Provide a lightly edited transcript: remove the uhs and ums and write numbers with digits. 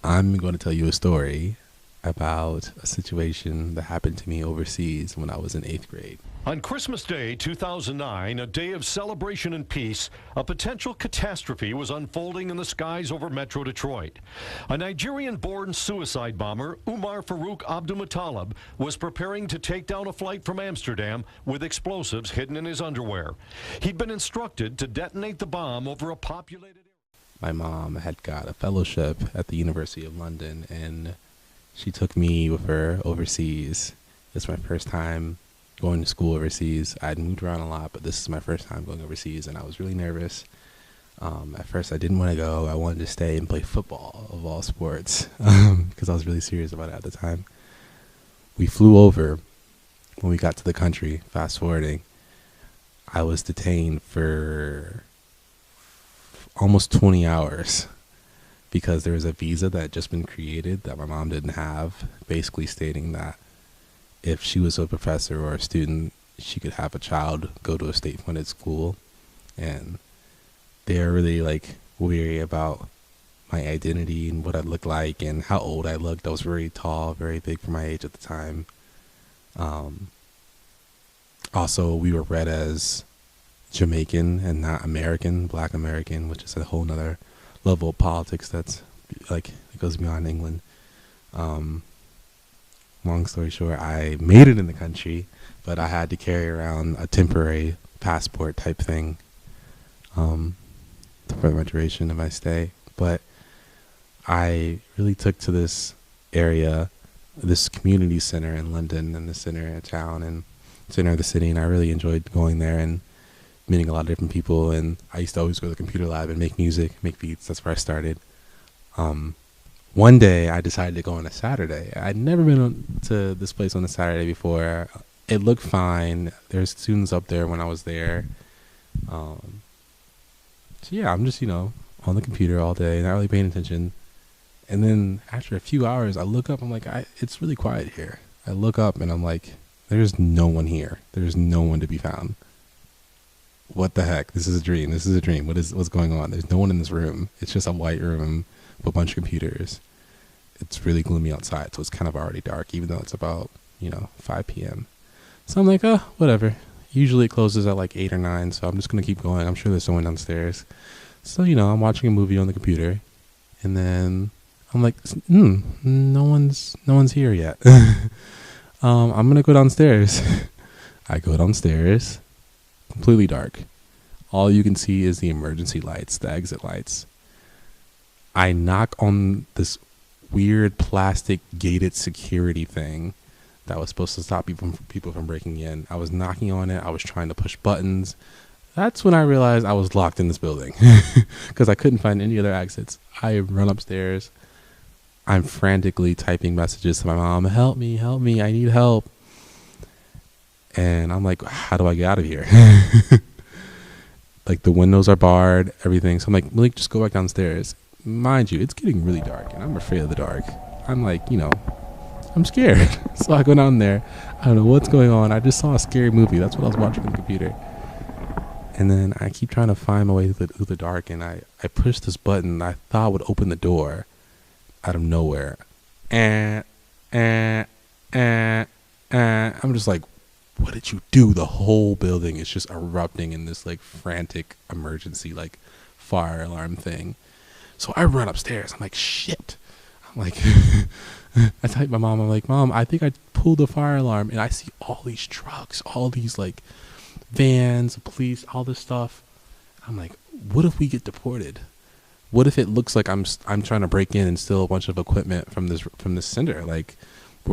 I'm going to tell you a story about a situation that happened to me overseas when I was in eighth grade. On Christmas Day 2009, a day of celebration and peace, a potential catastrophe was unfolding in the skies over Metro Detroit. A Nigerian-born suicide bomber, Umar Farouk Abdulmutallab, was preparing to take down a flight from Amsterdam with explosives hidden in his underwear. He'd been instructed to detonate the bomb over a populated area. My mom had got a fellowship at the University of London, and she took me with her overseas. It's my first time going to school overseas. I'd moved around a lot, but this is my first time going overseas, and I was really nervous. At first, I didn't want to go. I wanted to stay and play football, of all sports, because I was really serious about it at the time. We flew over. When we got to the country, fast forwarding, I was detained for almost 20 hours because there was a visa that had just been created that my mom didn't have, basically stating that if she was a professor or a student, she could have a child go to a state-funded school. And they're really like weary about my identity and what I look like and how old I looked. I was very tall, very big for my age at the time. Also, we were read as Jamaican and not American, Black American, which is a whole nother level of politics that's like, it goes beyond England. Long story short, I made it in the country, but I had to carry around a temporary passport type thing for the duration of my stay. But I really took to this area, this community center in London, and the center of town and center of the city, and I really enjoyed going there and meeting a lot of different people. And I used to always go to the computer lab and make music, make beats. That's where I started. One day I decided to go on a Saturday. I'd never been to this place on a Saturday before. It looked fine. There's students up there when I was there. So yeah, I'm just, on the computer all day, not really paying attention. And then after a few hours, I look up, I'm like, it's really quiet here. I look up and I'm like, there's no one here. There's no one to be found. What the heck? This is a dream. This is a dream. What's going on? There's no one in this room. It's just a white room with a bunch of computers. It's really gloomy outside, so it's kind of already dark, even though it's about, 5 p.m. So I'm like, oh, whatever. Usually it closes at like 8 or 9, so I'm just going to keep going. I'm sure there's someone downstairs. So, I'm watching a movie on the computer, and then I'm like, no one's here yet. I'm going to go downstairs. I go downstairs. Completely dark. All you can see is the emergency lights, the exit lights. I knock on this weird plastic gated security thing that was supposed to stop people from breaking in. I was knocking on it. I was trying to push buttons. That's when I realized I was locked in this building because I couldn't find any other exits. I run upstairs. I'm frantically typing messages to my mom. Help me, I need help. And I'm like, how do I get out of here? Like the windows are barred, everything. So I'm like, Malik, just go back downstairs. Mind you, it's getting really dark and I'm afraid of the dark. I'm like, I'm scared. So I go down there. I don't know what's going on. I just saw a scary movie. That's what I was watching on the computer. And then I keep trying to find my way through the dark, and I push this button I thought would open the door out of nowhere. And I'm just like, what did you do? The whole building is just erupting in this like frantic emergency like fire alarm thing. So I run upstairs. I'm like, shit. I'm like, I type my mom. I'm like, Mom, I think I pulled the fire alarm, and I see all these trucks, all these like vans, police, all this stuff. I'm like, what if we get deported? What if it looks like I'm trying to break in and steal a bunch of equipment from this center? Like,